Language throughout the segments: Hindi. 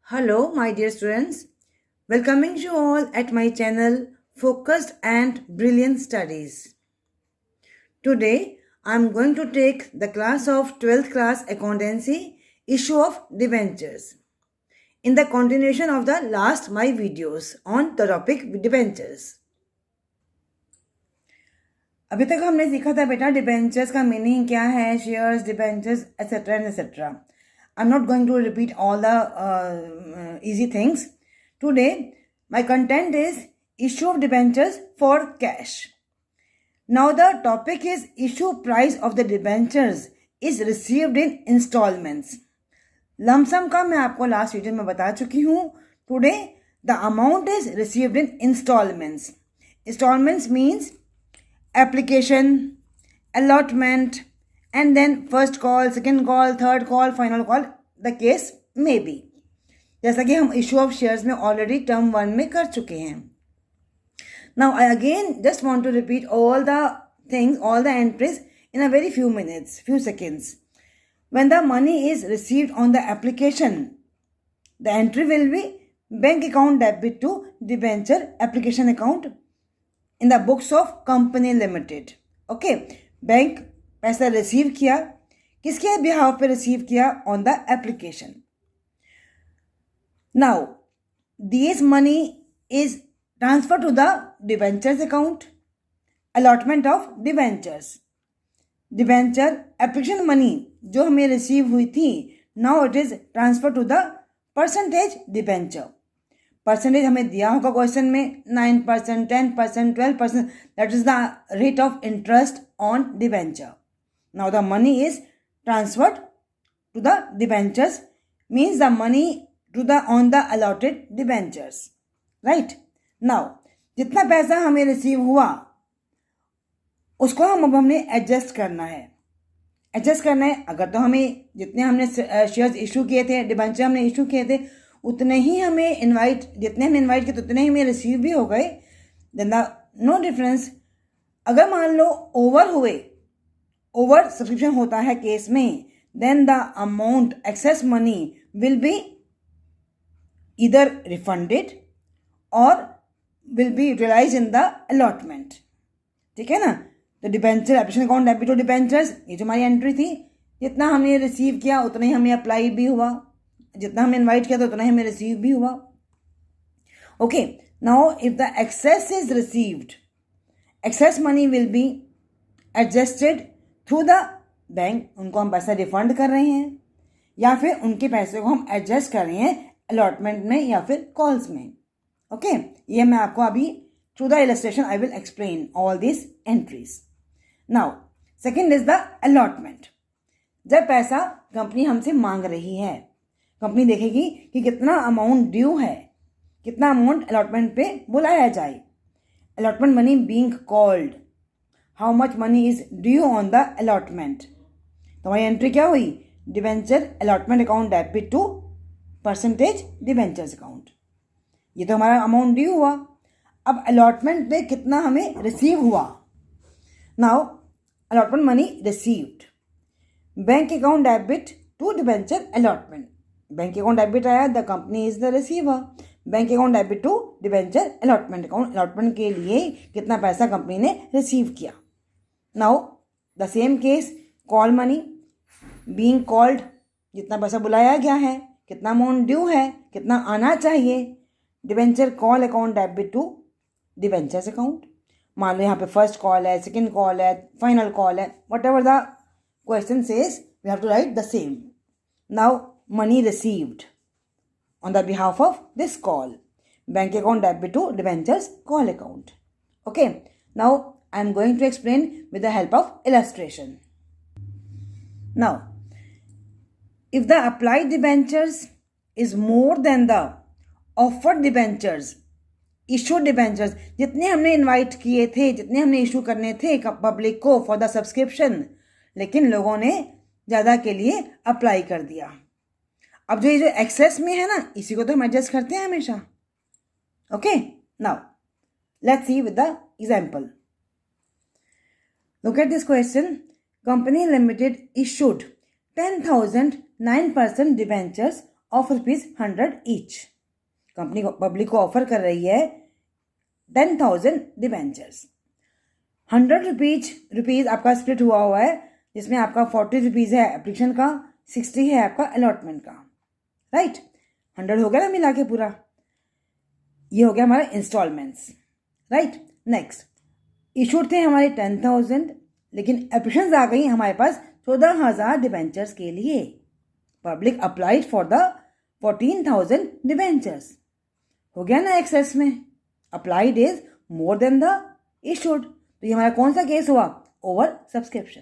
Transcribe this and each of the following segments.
Hello, my dear students. Welcoming you all at my channel Focused and Brilliant Studies. Today, I am going to take the class of 12th class accountancy issue of debentures. In the continuation of the last my videos on the topic debentures. अभी तक हमने सीखा था बेटा डिबेंचर्स का मीनिंग क्या है, shares, debentures etcetera and etcetera. I'm not going to repeat all the easy things. Today, my content is issue of debentures for cash. Now, the topic is issue price of the debentures is received in installments. Lump sum का मैं आपको लास्ट वीडियो में बता चुकी हूँ. Today, the amount is received in installments. Installments means application, allotment, and then first call, second call, third call, final call, the case may be. जैसा कि हम issue of shares में already term 1 में कर चुके हैं. Now I again just want to repeat all the things, all the entries in a very few minutes, few seconds. When the money is received on the application, the entry will be bank account debit to debenture application account in the books of company limited. Okay, bank पैसा रिसीव किया, किसके बिहाफ पे रिसीव किया? On the application. Now this money is transfer to the debentures account. Allotment of debentures. Debenture application money जो हमें रिसीव हुई थी, now it is transfer to the percentage debenture. Percentage हमें दिया होगा क्वेश्चन में 9%, 10%, 12%. That is the rate of interest on debenture. Now the money is transferred to the debentures, means the money to the on the allotted debentures, right? Now जितना पैसा हमें रिसीव हुआ उसको अब हमने एडजस्ट करना है. एडजस्ट करना है. अगर तो हमें जितने हमने शेयर्स इशू किए थे, डिबेंचर हमने इशू किए थे, उतने ही हमें जितने हमने इन्वाइट किए उतने ही हमें रिसीव भी हो गए. Then the no difference. अगर मान लो ओवर सब्सक्रिप्शन होता है केस में, then the amount excess money will be इधर रिफंडेड और will be utilise in the allotment. ठीक है ना. तो debenture application account debit to debentures, ये जो हमारी एंट्री थी, जितना हमने रिसीव किया उतना ही हमें अप्लाई भी हुआ, जितना हमने इन्वाइट किया था उतना ही हमें रिसीव भी हुआ. Okay, now if the excess is received, excess money will be adjusted through the bank. उनको हम पैसा रिफंड कर रहे हैं या फिर उनके पैसे को हम एडजस्ट कर रहे हैं अलॉटमेंट में या फिर कॉल्स में. ओके, ये मैं आपको अभी through the illustration I will explain all this entries. Now second is the allotment. जब पैसा कंपनी हमसे मांग रही है, कंपनी देखेगी कि कितना अमाउंट ड्यू है, कितना अमाउंट अलॉटमेंट पे बुलाया जाए. Allotment money being called, how much money is due on the allotment. तो हमारी एंट्री क्या हुई? Debenture allotment account debit to percentage debentures account. ये तो हमारा अमाउंट ड्यू हुआ. अब अलॉटमेंट पे कितना हमें रिसीव हुआ. Now allotment money received, bank account debit to debenture allotment. Bank account debit आया, the company is the receiver. Bank account debit to debenture allotment account. Allotment के लिए कितना पैसा कंपनी ने रिसीव किया. Now the same case call money being called, जितना पैसा बुलाया गया है, कितना अमाउंट ड्यू है, कितना आना चाहिए. Debenture call account debit to debentures account. मान लो यहाँ पे फर्स्ट कॉल है, सेकेंड कॉल है, फाइनल कॉल है, whatever the question says we have to write the same. Now money received on the behalf of this call, bank account debit to debentures call account. Okay, now I am going to explain with the help of illustration. Now if the applied debentures is more than the offered debentures, issued debentures, जितने हमने इन्वाइट किए थे, जितने हमने इशू करने थे पब्लिक को फॉर द सब्सक्रिप्शन, लेकिन लोगों ने ज़्यादा के लिए अप्लाई कर दिया. अब जो ये जो एक्सेस में है ना, इसी को तो हम एडजस्ट करते हैं हमेशा. Okay, now let's see with the example. Look at this question. Company limited issued 10,000 9% debentures of ₹100 each. Company public को ऑफर कर रही है 10,000 डिबेंचर्स। ₹100 आपका स्प्लिट हुआ है, जिसमें आपका ₹40 है एप्लीकेशन का, 60 है आपका अलॉटमेंट का, राइट। 100 हो गया ना मिला के पूरा। ये हो गया हमारा इंस्टॉलमेंट्स, राइट। नेक्स्ट, इशूड थे हमारे 10,000, लेकिन एप्लीकेशन आ गई हमारे पास 14,000 डिबेंचर्स के लिए। Public applied for the 14,000 debentures. हो गया ना एक्सेस में, applied is more than the issued. तो ये हमारा कौन सा केस हुआ? Over subscription.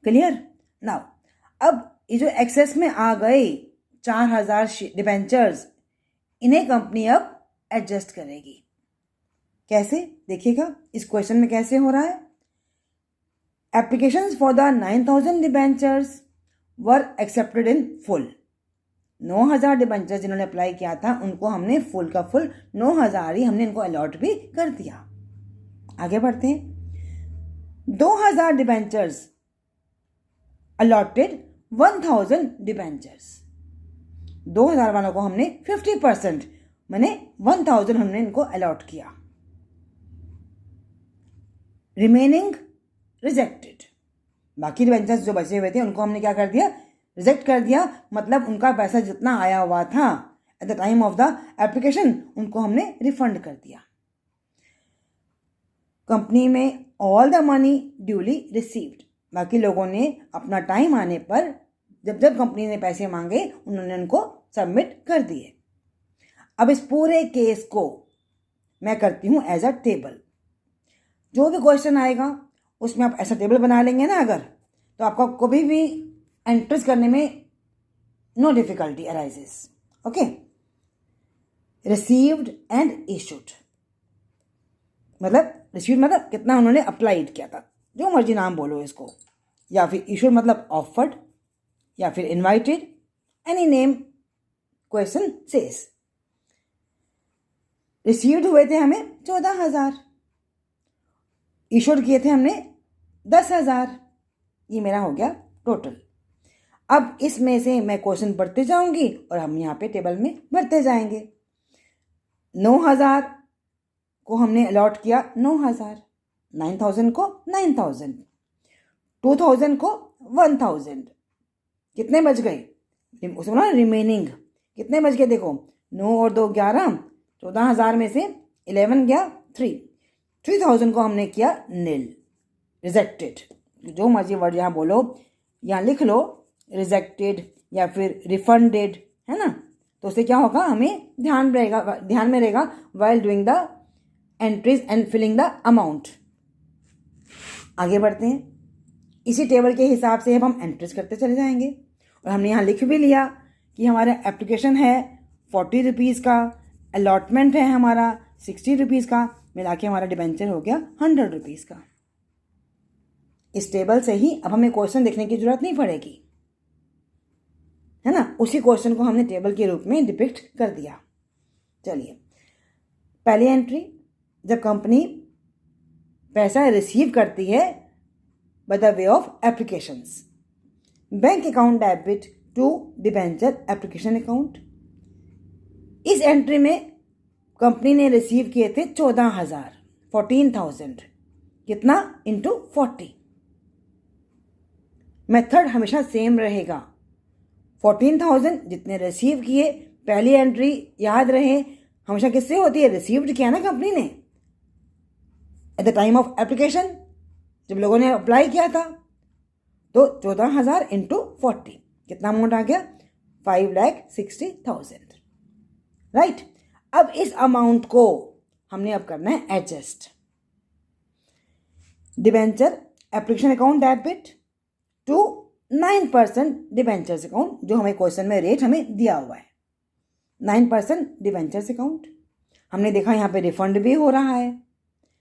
क्लियर? नाउ अब ये जो एक्सेस में आ गए 4,000 डिबेंचर्स, इन्हें कंपनी अब एडजस्ट करेगी। कैसे? देखिएगा इस क्वेश्चन में कैसे हो रहा है। Applications for the 9,000 debentures were accepted in full. 9,000 debentures जिन्होंने अप्लाई किया था उनको हमने फुल का फुल 9,000 ही हमने इनको अलॉट भी कर दिया। आगे बढ़ते हैं। 2,000 डिबेंचर्स अलॉटेड 1,000 डिबेंचर्स। 2,000 वालों को हमने 50% माने 1,000 हमने इनको अलॉट किया। Remaining rejected. बाकी डिबेंचर्स जो बचे हुए थे उनको हमने क्या कर दिया? रिजेक्ट कर दिया। मतलब उनका पैसा जितना आया हुआ था at the time of the application उनको हमने रिफंड कर दिया। कंपनी में all the money duly received. बाकी लोगों ने अपना टाइम आने पर जब जब कंपनी ने पैसे मांगे उन्होंने उनको सबमिट कर दिए। अब इस पूरे केस को मैं करती हूँ एज अ टेबल। जो भी क्वेश्चन आएगा उसमें आप ऐसा टेबल बना लेंगे ना अगर, तो आपको कभी भी एंट्रीज करने में no difficulty arises. Okay, received and issued, मतलब रिसीव्ड मतलब कितना उन्होंने अप्लाइड किया था, जो मर्जी नाम बोलो इसको, या फिर इशूड मतलब ऑफर्ड या फिर invited, any name question says. Received हुए थे हमें 14,000, इशूड किए थे हमने 10,000। ये मेरा हो गया टोटल। अब इसमें से मैं क्वेश्चन पढ़ते जाऊंगी और हम यहाँ पे टेबल में भरते जाएंगे। 9,000 को हमने अलॉट किया 9,000, 9,000 को 9,000, 2,000 को 1,000। कितने बच गए? उसमें ना रिमेनिंग कितने बच गए? देखो 9 और 2 11, 14,000 में से 11 गया 3, 3,000 को हमने किया नील, रिजेक्टेड। जो मर्जी वर्ड यहाँ बोलो, यहाँ लिख लो रिजेक्टेड या फिर रिफंडेड, है ना। तो उससे क्या होगा, हमें ध्यान में रहेगा while doing the entries and filling the amount. आगे बढ़ते हैं। इसी टेबल के हिसाब से अब हम एंट्रीज करते चले जाएंगे। और हमने यहाँ लिख भी लिया कि हमारा एप्लीकेशन है ₹40 का, अलॉटमेंट है हमारा ₹60 का, मिला के हमारा डिबेंचर हो गया ₹100 का। इस टेबल से ही अब हमें क्वेश्चन देखने की जरूरत नहीं पड़ेगी, है ना। उसी क्वेश्चन को हमने टेबल के रूप में डिपिक्ट कर दिया। चलिए, पहली एंट्री, जब कंपनी पैसा रिसीव करती है by the way of applications, bank account debit to debenture application account. इस एंट्री में कंपनी ने रिसीव किए थे 14,000, 14,000 कितना इंटू 40। मेथड हमेशा सेम रहेगा। 14,000 जितने रिसीव किए, पहली एंट्री याद रहे हमेशा किससे होती है? रिसीव्ड किया ना कंपनी ने at the time of application, जब लोगों ने अप्लाई किया था। तो 14,000 इंटू 40 कितना अमाउंट आ गया? 5,60,000, राइट। अब इस अमाउंट को हमने अब करना है adjust. Debenture application account debit to 9% debentures account, जो हमें क्वेश्चन में रेट हमें दिया हुआ है 9% डिबेंचर्स अकाउंट। हमने देखा यहाँ पे रिफंड भी हो रहा है,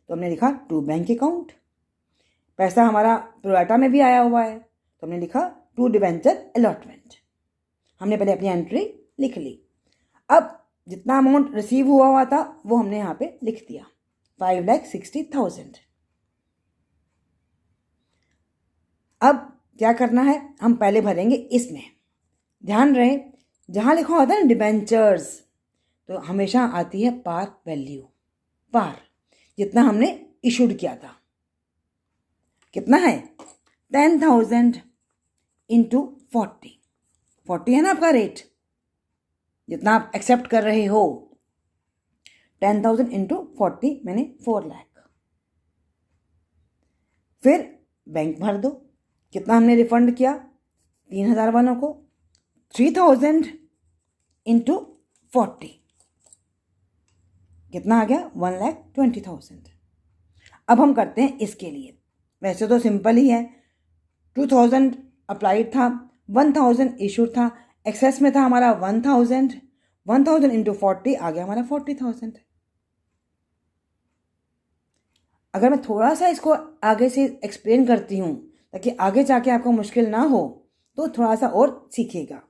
तो हमने लिखा टू बैंक अकाउंट। पैसा हमारा प्रोराटा में भी आया हुआ है, तो हमने लिखा टू डिबेंचर अलॉटमेंट। हमने पहले अपनी एंट्री लिख ली। अब जितना अमाउंट रिसीव हुआ था वो हमने यहाँ पे लिख दिया 5,60,000। अब क्या करना है, हम पहले भरेंगे इसमें। ध्यान रहे जहाँ लिखा होता है ना डिबेंचर्स, तो हमेशा आती है पार वैल्यू, पार, जितना हमने इशूड किया था। कितना है? 10,000 इंटू 40 है ना आपका रेट, जितना आप एक्सेप्ट कर रहे हो। 10,000 इंटू 40 मैंने 4 लाख। फिर बैंक भर दो, कितना हमने रिफंड किया 3,000 वालों को। 3,000 इंटू 40 कितना आ गया? 1,20,000। अब हम करते हैं इसके लिए, वैसे तो सिंपल ही है। 2,000 अप्लाइड था, 1,000 इशूड था, एक्सेस में था हमारा 1,000। 1,000 इंटू 40 आ गया हमारा 40,000। अगर मैं थोड़ा सा इसको आगे से एक्सप्लेन करती हूँ ताकि आगे जाके आपको मुश्किल ना हो, तो थोड़ा सा और सीखिएगा।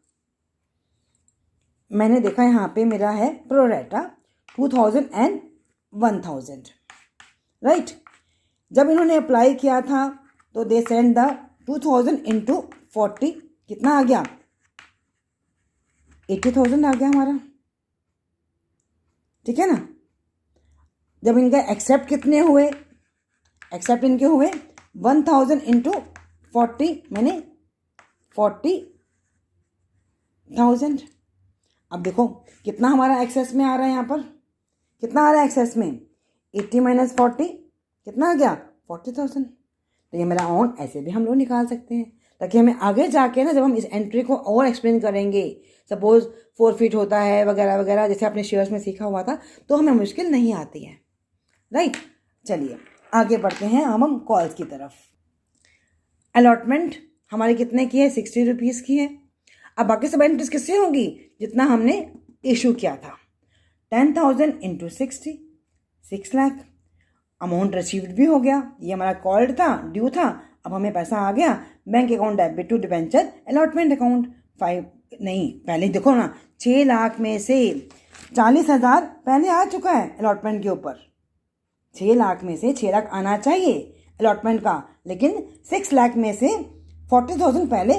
मैंने देखा यहाँ पे मेरा है प्रोरेटा 2,000 एंड 1,000, राइट। जब इन्होंने अप्लाई किया था तो दे सेंड द 2,000 इंटू 40 कितना आ गया? 80,000 आ गया हमारा, ठीक है ना। जब इनका एक्सेप्ट कितने हुए? एक्सेप्ट इनके हुए 1,000 इंटू 40 मैंने 40,000। अब देखो कितना हमारा एक्सेस में आ रहा है, यहाँ पर कितना आ रहा है एक्सेस में? 80 माइनस 40 कितना आ गया? 40,000। तो ये मेरा ऑन ऐसे भी हम लोग निकाल सकते हैं, ताकि हमें आगे जाके ना जब हम इस एंट्री को और एक्सप्लेन करेंगे, सपोज फोरफिट होता है वगैरह वगैरह, जैसे आपने शेयर्स में सीखा हुआ था, तो हमें मुश्किल नहीं आती है, राइट। चलिए आगे बढ़ते हैं हम कॉल्स की तरफ। अलॉटमेंट हमारी कितने की है? 60 रुपीज़ की है। अब बाकी सब एंट्रीज किससे होंगी? जितना हमने इशू किया था। 10,000 इंटू 60 6 लाख। अमाउंट रिसीव्ड भी हो गया, ये हमारा कॉल्ड था, ड्यू था। अब हमें पैसा आ गया bank account debit to debenture allotment account. 5 नहीं, पहले देखो ना, 6 लाख में से 40,000 पहले आ चुका है अलॉटमेंट के ऊपर। 6 लाख में से 6 लाख आना चाहिए अलॉटमेंट का, लेकिन 6 लाख में से 40,000 पहले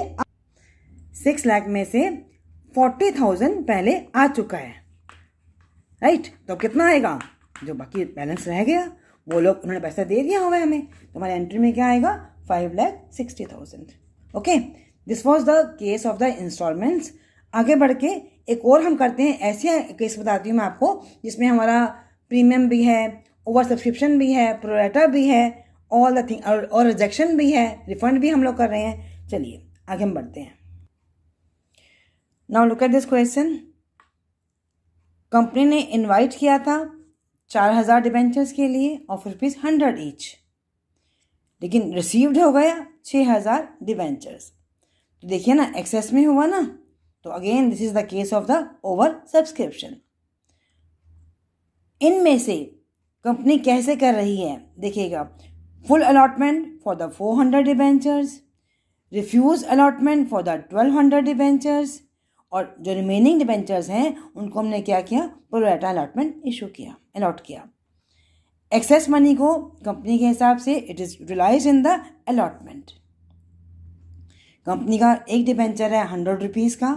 6 लाख में से 40,000 पहले आ चुका है, राइट। तो कितना आएगा? जो बाकी बैलेंस रह गया वो लोग उन्होंने पैसा दे दिया हुआ है हमें, तो हमारे एंट्री में क्या आएगा? 5,60,000। Okay, this was the case of the instalments. आगे बढ़ के एक और हम करते हैं, ऐसे केस बताती हूँ मैं आपको जिसमें हमारा प्रीमियम भी है, ओवर सब्सक्रिप्शन भी है, प्रोरेटा भी है, ऑल द थिंग, और रिजेक्शन भी है, रिफंड भी हम लोग कर रहे हैं। चलिए आगे हम बढ़ते हैं। Now look at this question. Company ने इनवाइट किया था 4,000 डिबेंचर्स के लिए ऑफ ₹100 ईच, लेकिन रिसीव्ड हो गया 6,000 डिबेंचर्स। तो देखिए ना, एक्सेस में हुआ ना, तो again this is the case of the over subscription. इनमें से कंपनी कैसे कर रही है देखिएगा। Full allotment for the 400 debentures, refuse allotment for the 1,200 debentures, और जो रिमेनिंग डिबेंचर्स हैं उनको हमने क्या किया? प्रोरेटा अलॉटमेंट इशू किया, अलॉट किया। एक्सेस मनी को कंपनी के हिसाब से it is utilize in the allotment. Company का एक डिबेंचर है 100 रुपीज़ का,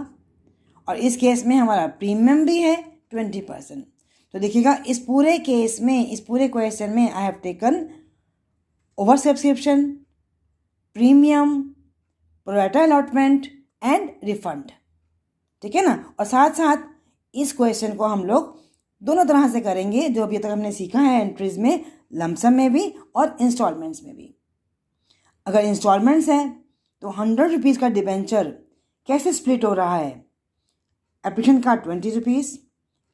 और इस केस में हमारा प्रीमियम भी है 20%। तो देखिएगा इस पूरे केस में, इस पूरे क्वेश्चन में I have taken over subscription, premium, pro rata allotment and refund, ठीक है ना। और साथ साथ इस क्वेश्चन को हम लोग दोनों तरह से करेंगे, जो अभी तक हमने सीखा है एंट्रीज में, लमसम में भी और इंस्टॉलमेंट्स में भी। अगर इंस्टॉलमेंट्स है तो 100 रुपीज़ का डिबेंचर कैसे स्प्लिट हो रहा है? एप्लीकेशन का 20 रुपीज़,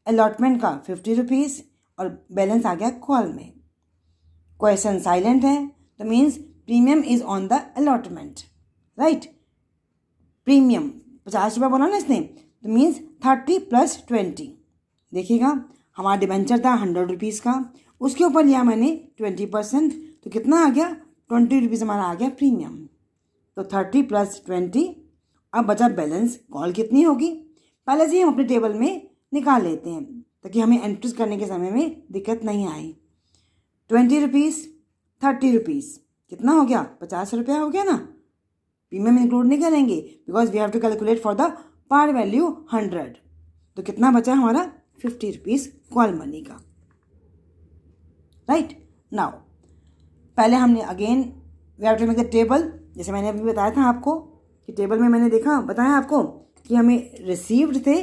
अलॉटमेंट का 50 रुपीज़, और बैलेंस आ गया कॉल में। क्वेश्चन साइलेंट है तो means premium is on the allotment, right. Premium 50 रुपये बोला ना इसने, तो मीन्स 30 + 20। देखिएगा हमारा डिबेंचर था 100 रुपीज़ का, उसके ऊपर लिया मैंने 20%, तो कितना आ गया? 20 रुपीज़ हमारा आ गया प्रीमियम। तो 30 + 20, अब बचा बैलेंस। कॉल कितनी होगी पहले से ही हम अपने टेबल में निकाल लेते हैं, ताकि हमें एंट्रीज करने के समय में दिक्कत नहीं आए। 20 रुपीज़, 30 रुपीज़, कितना हो गया? 50 रुपया हो गया ना। प्रीमियम इंक्लूड नहीं करेंगे because we have to calculate for the par value 100, तो कितना बचा हमारा 50 रुपीज़ कॉल मनी का। राइट नाउ पहले हमने again we have to make the table, जैसे मैंने अभी बताया था आपको कि टेबल में मैंने बताया आपको कि हमें रिसीव्ड थे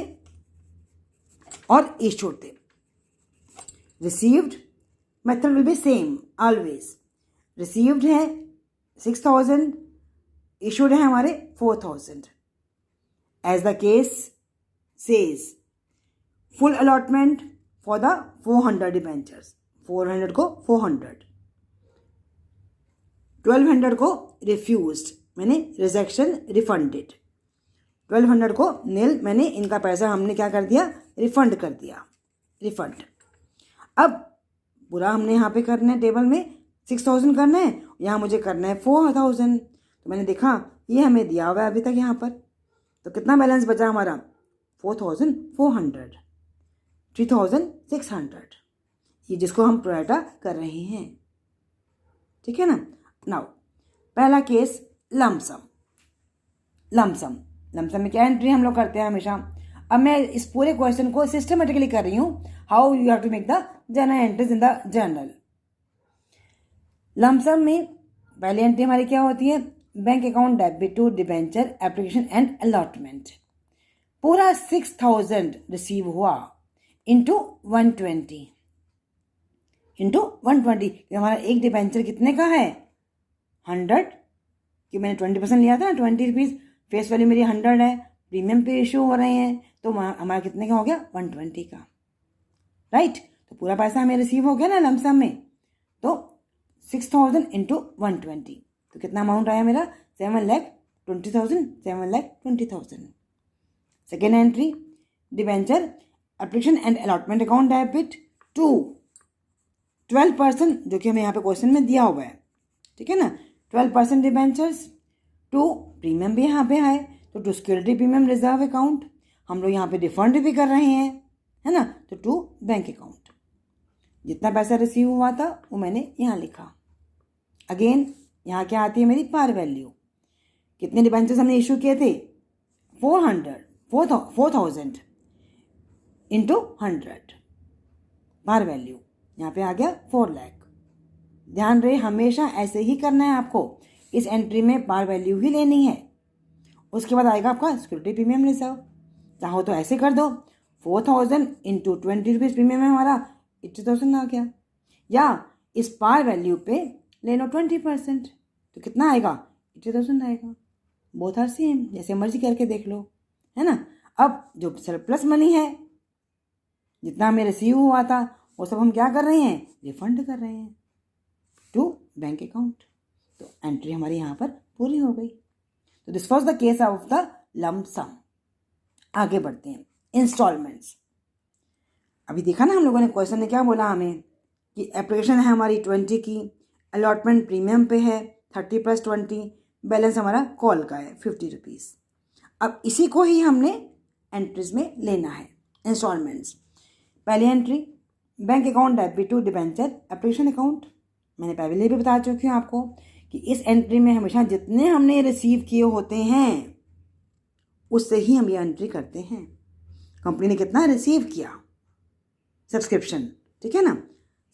और इशूड थे। Received method will be same always. Received है 6000, इशूड है हमारे 4000। As the case says full allotment for the 400 debentures, 400 को 400, 1200 को रिफ्यूज्ड मैंने रिजेक्शन रिफंडेड, 1200 को नील मैंने इनका पैसा हमने क्या कर दिया रिफंड कर दिया, रिफंड। अब पूरा हमने यहाँ पे करना है टेबल में 6000 करना है, यहाँ मुझे करना है 4000, तो मैंने देखा ये हमें दिया हुआ है अभी तक यहाँ पर, तो कितना बैलेंस बचा हमारा 4400, 3600, ये जिसको हम प्रोराटा कर रहे हैं। ठीक है ना। नाउ पहला केस लमसम। लमसम में क्या एंट्री हम लोग करते हैं हमेशा। अब मैं इस पूरे क्वेश्चन को सिस्टमेटिकली कर रही हूँ, how you have to make the journal entries in the journal. Lump sum में पहली एंट्री हमारी क्या होती है, bank account debit to debenture application and allotment. पूरा 6000 रिसीव हुआ इंटू 120 हमारा एक डिबेंचर कितने का है 100, कि मैंने 20% लिया था ना, 20 रुपीज़ फेस वैल्यू मेरी 100 है, प्रीमियम पे इशू हो रहे हैं, तो हमारा कितने का हो गया 120 का। राइट, तो पूरा पैसा हमें रिसीव हो गया ना लमसम में, तो 6000 इंटू 120, तो कितना अमाउंट आया मेरा 7,20,000। Second entry debenture application and allotment account debit to 12%, जो कि हमें यहाँ पे क्वेश्चन में दिया हुआ है। ठीक है ना, 12% डिबेंचर्स टू प्रीमियम भी यहाँ पे है, तो to security premium reserve account हम लोग यहाँ पे रिफंड भी कर रहे हैं, है ना, तो टू बैंक अकाउंट। जितना पैसा रिसीव हुआ था वो मैंने यहाँ लिखा। अगेन यहाँ क्या आती है मेरी पार वैल्यू, कितने डिबेंचर्स हमने इशू किए थे 4000 इंटू 100, पार वैल्यू यहाँ पे आ गया 4 लाख। ध्यान रहे हमेशा ऐसे ही करना है आपको, इस एंट्री में पार वैल्यू ही लेनी है। उसके बाद आएगा आपका सिक्योरिटी प्रीमियम रिजर्व, चाहो तो ऐसे कर दो 4000 इंटू 20 रुपीज़ प्रीमियम है हमारा 80,000 आ गया, या इस पार वैल्यू पे ले लो 20%, तो कितना आएगा 80,000 आएगा। बोथ आर सेम, जैसे मर्जी करके देख लो, है ना। अब जो सरप्लस मनी है, जितना हमें रिसीव हुआ था वो सब हम क्या कर रहे हैं रिफंड कर रहे हैं टू बैंक अकाउंट, तो एंट्री हमारी यहाँ पर पूरी हो गई। तो this was the case of the lump sum. आगे बढ़ते हैं इंस्टॉलमेंट्स। अभी देखा ना हम लोगों ने क्वेश्चन ने क्या बोला हमें कि एप्लीकेशन है हमारी 20 की, अलॉटमेंट प्रीमियम पे है 30 + 20, बैलेंस हमारा कॉल का है 50 रुपीज़। अब इसी को ही हमने एंट्रीज में लेना है इंस्टॉलमेंट्स। पहली entry bank account debit to debenture application account, मैंने पहले भी बता चुकी हूँ आपको कि इस एंट्री में हमेशा जितने हमने रिसीव किए होते हैं उससे ही हम ये एंट्री करते हैं। कंपनी ने कितना रिसीव किया सब्सक्रिप्शन, ठीक है ना,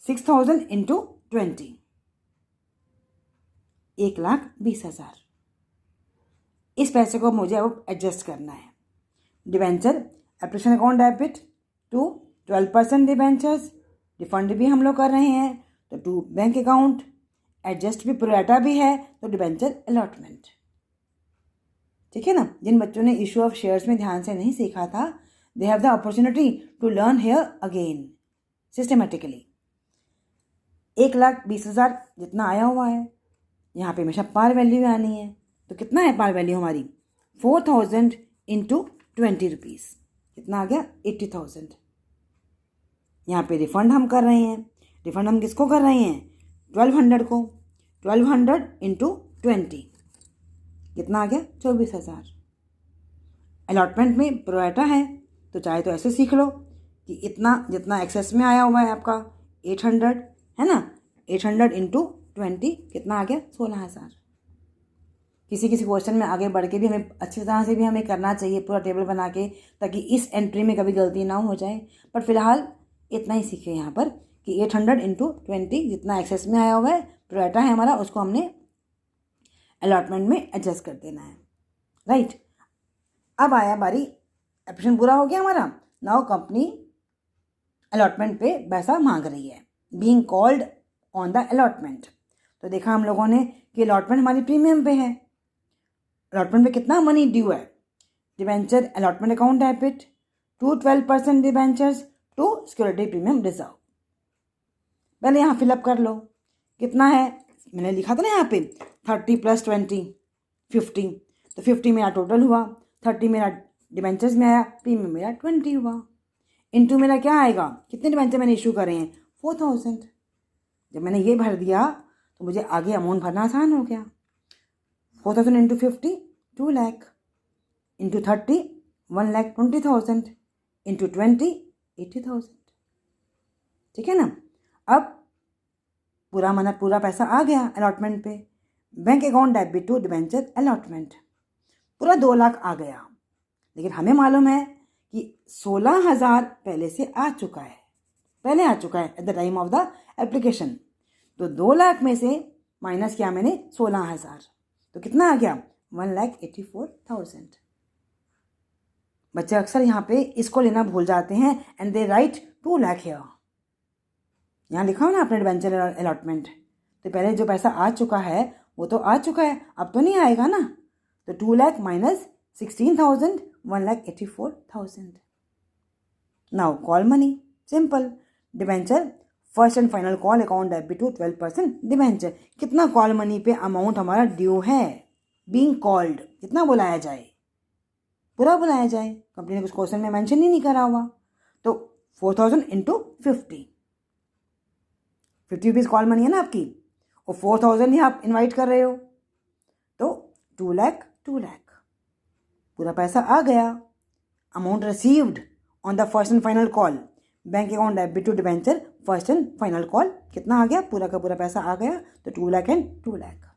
6000 इंटू 20, 1,20,000। इस पैसे को मुझे अब एडजस्ट करना है। Debenture application account debit to 12% debentures, refund भी हम लोग कर रहे हैं, तो टू बैंक अकाउंट, एडजस्ट भी प्रोरेटा भी है, तो डिबेंचर अलॉटमेंट। ठीक है ना। जिन बच्चों ने इशू ऑफ शेयर्स में ध्यान से नहीं सीखा था, they have the opportunity to learn here again systematically. 1,20,000 जितना आया हुआ है, यहाँ पे हमेशा पार वैल्यू आनी है, तो कितना है पार वैल्यू हमारी 4000 इंटू 20 रुपीज़, कितना आ गया 80,000। यहाँ पे रिफंड हम कर रहे हैं, रिफंड हम किसको कर रहे हैं 1200 को, 1200 इंटू 20 कितना आ गया 24,000। अलॉटमेंट में प्रोरेटा है, तो चाहे तो ऐसे सीख लो कि इतना जितना एक्सेस में आया हुआ है आपका 800 है ना, 800 इंटू 20 कितना आ गया 16,000। किसी किसी क्वेश्चन में आगे बढ़ के भी हमें अच्छी तरह से भी हमें करना चाहिए पूरा टेबल बना के, ताकि इस एंट्री में कभी गलती ना हो जाए। पर फिलहाल इतना ही सीखे यहाँ पर कि 800 इंटू 20 जितना एक्सेस में आया हुआ है, प्रोरेटा है हमारा, उसको हमने अलॉटमेंट में एडजस्ट कर देना है, राइट। अब आया बारी, एप्लीकेशन पूरा हो गया हमारा। नाउ कंपनी अलॉटमेंट पे पैसा मांग रही है, being called on the allotment. तो देखा हम लोगों ने कि अलॉटमेंट हमारी प्रीमियम पे है। अलॉटमेंट पे कितना मनी ड्यू है? Debenture allotment account debit to 12% debentures to security premium reserve. पहले यहाँ फिलअप कर लो कितना है, मैंने लिखा था ना यहाँ पे 30 + 20 50। तो 50 मेरा टोटल हुआ, 30 मेरा डिबेंचर्स में आया, प्रीमियम मेरा 20 हुआ। इनटू मेरा क्या आएगा, कितने डिबेंचर मैंने इशू करे हैं, 4000। जब मैंने ये भर दिया तो मुझे आगे अमाउंट भरना आसान हो गया। 4000 इंटू 50 2 लाख, इंटू 30 1,20,000, इंटू 20 80,000। ठीक है ना। अब पूरा पैसा आ गया अलॉटमेंट पे। Bank account debit to debenture allotment, पूरा 2 लाख आ गया। लेकिन हमें मालूम है कि 16,000 पहले से आ चुका है, at the time of the application. तो 2 लाख में से माइनस किया मैंने 16,000, तो कितना आ गया 1,84,000। बच्चे अक्सर यहाँ पे इसको लेना भूल जाते हैं and they right 2 lakh here. यहाँ लिखा हो ना अपने डिबेंचर अलॉटमेंट, तो पहले जो पैसा आ चुका है वो तो आ चुका है, अब तो नहीं आएगा ना। तो 2 lakh minus 16,000 1,84,000। Now call money, simple. Debenture first and final call account debit to 12% debenture. कितना कॉल मनी पे अमाउंट हमारा ड्यू है, बीइंग कॉल्ड, कितना बुलाया जाए, पूरा बुलाया जाए। कंपनी ने कुछ क्वेश्चन में मेंशन ही नहीं करा हुआ। तो 4000 इंटू 50 रुपीज़ कॉल मनी है ना आपकी, और 4000 ही आप इन्वाइट कर रहे हो, तो 2 लाख पूरा पैसा आ गया। Amount received on the first and final call, bank account debit to debenture first and final call, कितना आ गया, पूरा का पूरा पैसा आ गया। तो 2 लाख एंड 2 लाख,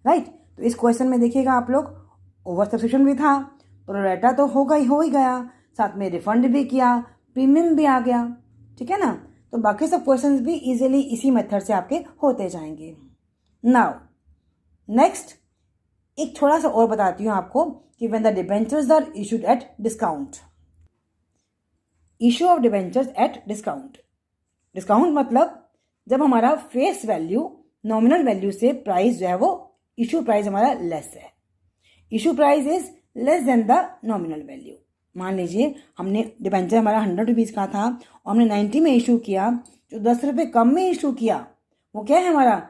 राइट। तो इस क्वेश्चन में देखिएगा आप लोग, ओवर सब्सक्रिप्शन भी था, प्रोरेटा तो हो ही गया, साथ में रिफंड भी किया, प्रीमियम भी आ गया। ठीक है ना। तो बाकी सब क्वेश्चंस भी इजीली इसी मेथड से आपके होते जाएंगे। नाउ नेक्स्ट एक थोड़ा सा और बताती हूँ आपको कि when the debentures are issued at discount. Issue of debentures at discount, discount मतलब जब हमारा फेस वैल्यू नॉमिनल वैल्यू से प्राइस जो है वो इशू प्राइस हमारा लेस है। Issue price is less than the nominal value. मान लीजिए हमने डिबेंचर हमारा 100 रुपीज़ का था और हमने 90 में इशू किया, जो 10 रुपये कम में इशू किया वो क्या है, हमारा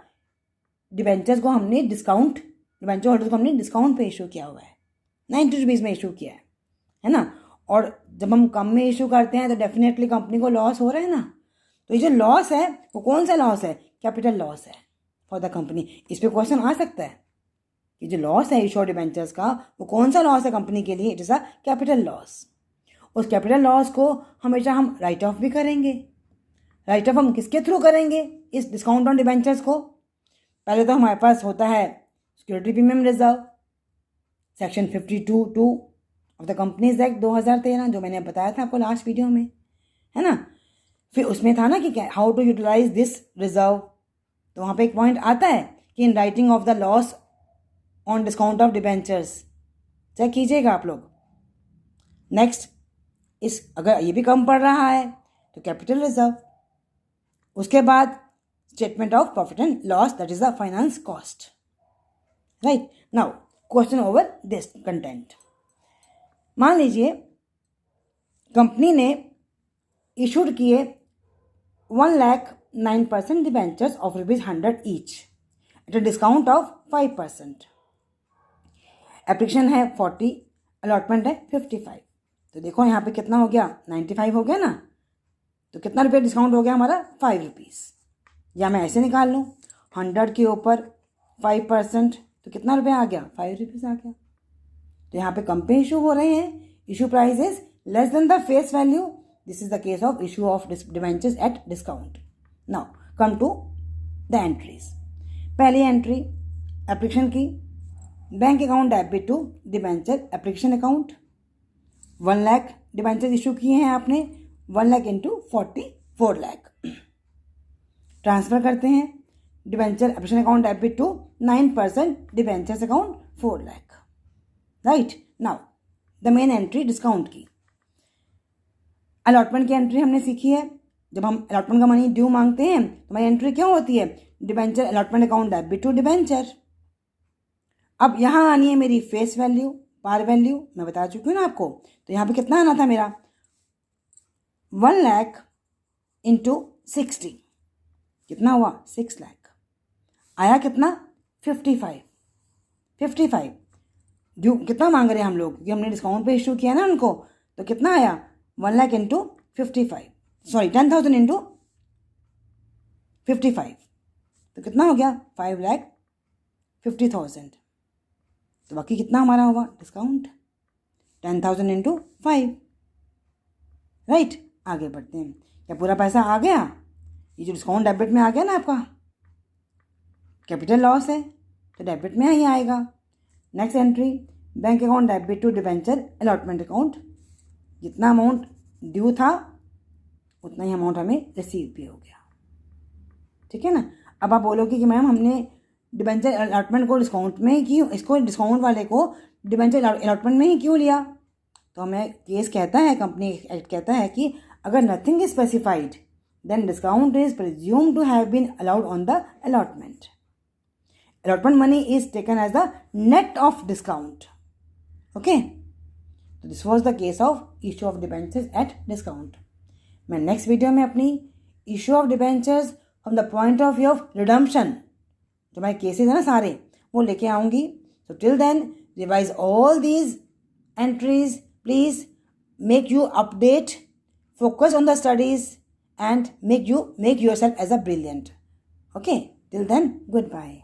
डिबेंचर्स को हमने डिस्काउंट, डिबेंचर होल्डर्स को हमने डिस्काउंट पे इशू किया हुआ है, 90 रुपीज़ में इशू किया है ना। और जब हम कम में इशू करते हैं तो डेफिनेटली कंपनी को लॉस हो रहा है ना। तो ये जो लॉस है वो कौन सा लॉस है, कैपिटल लॉस है फॉर द कंपनी। इस पर क्वेश्चन आ सकता है कि जो लॉस है इशू डिबेंचर्स का वो कौन सा लॉस है कंपनी के लिए, it is a capital loss. उस कैपिटल लॉस को हमेशा हम राइट ऑफ भी करेंगे। राइट ऑफ हम किसके थ्रू करेंगे, इस डिस्काउंट ऑन डिबेंचर्स को। पहले तो हमारे पास होता है security premium reserve, section 52(2) of the companies act 2013, जो मैंने बताया था आपको लास्ट वीडियो में, है ना। फिर उसमें था ना कि how to utilize this reserve, तो वहाँ पे एक पॉइंट आता है कि in writing off the loss on discount of debentures, check कीजिएगा आप लोग। नेक्स्ट अगर ये भी कम पड़ रहा है तो कैपिटल रिजर्व, उसके बाद statement of profit and loss, that is the finance cost, right. Now question over this content. मान लीजिए कंपनी ने इशूड किए 1,09% debentures of ₹100 each at a discount of 5%। Application है 40, अलॉटमेंट है 55। तो देखो यहाँ पे कितना हो गया, 95 हो गया ना। तो कितना रुपये डिस्काउंट हो गया हमारा, 5 रुपीज़। या मैं ऐसे निकाल लूँ, 100 के ऊपर 5%, तो कितना रुपया आ गया, 5 रुपीज़ आ गया। तो यहाँ पे कम पे इशू हो रहे हैं, issue price is less than the face value. This is the case of issue of debentures at discount. Now come to the entries. पहली एंट्री एप्लीकेशन की bank account debit to debenture application account. 1 lakh debenture issue किए हैं आपने, 1 लाख इंटू 44 लाख. ट्रांसफर करते हैं debenture application account debit to 9% debentures account 4 lakh. Right. Now the main entry discount की. अलॉटमेंट की एंट्री हमने सीखी है. जब हम अलॉटमेंट का मनी ड्यू मांगते हैं तो हमारी एंट्री क्या होती है? Debenture allotment account debit to debenture. अब यहाँ आनी है मेरी फेस वैल्यू, पार वैल्यू, मैं बता चुकी हूँ ना आपको. तो यहाँ पे कितना आना था मेरा? 1 लाख इंटू 60. कितना हुआ? 6 लाख. आया कितना? 55. ड्यू कितना मांग रहे हैं हम लोग, क्योंकि हमने डिस्काउंट पे इशू किया ना उनको. तो कितना आया? 1 लाख इंटू 55, सॉरी 10,000 इंटू 55. तो कितना हो गया? 5,50,000. तो बाकी कितना हमारा हुआ डिस्काउंट? 10,000 इंटू 5. राइट. आगे बढ़ते हैं. क्या पूरा पैसा आ गया? ये जो डिस्काउंट डेबिट में आ गया ना आपका, कैपिटल लॉस है तो डेबिट में ही आएगा. Next entry, bank account debit to debenture allotment account. जितना अमाउंट ड्यू था उतना ही अमाउंट हमें रिसीव भी हो गया. ठीक है ना. अब आप बोलोगे कि मैम हमने डिबेंचर अलॉटमेंट को डिस्काउंट में क्यों, इसको डिस्काउंट वाले को डिबेंचर अलॉटमेंट में ही क्यों लिया? तो हमें केस कहता है, कंपनी एक्ट कहता है कि अगर nothing is specified then discount is presumed to have been allowed on the allotment. Allotment money is taken as the net of discount. Okay. So this was the case of issue of debentures at discount. मैं next video में अपनी issue of debentures from the point of view of redemption, जो हमारे cases हैं ना सारे, वो लेके आऊँगी. So till then revise all these entries. Please make you update, focus on the studies and make yourself as a brilliant. Okay. Till then, goodbye.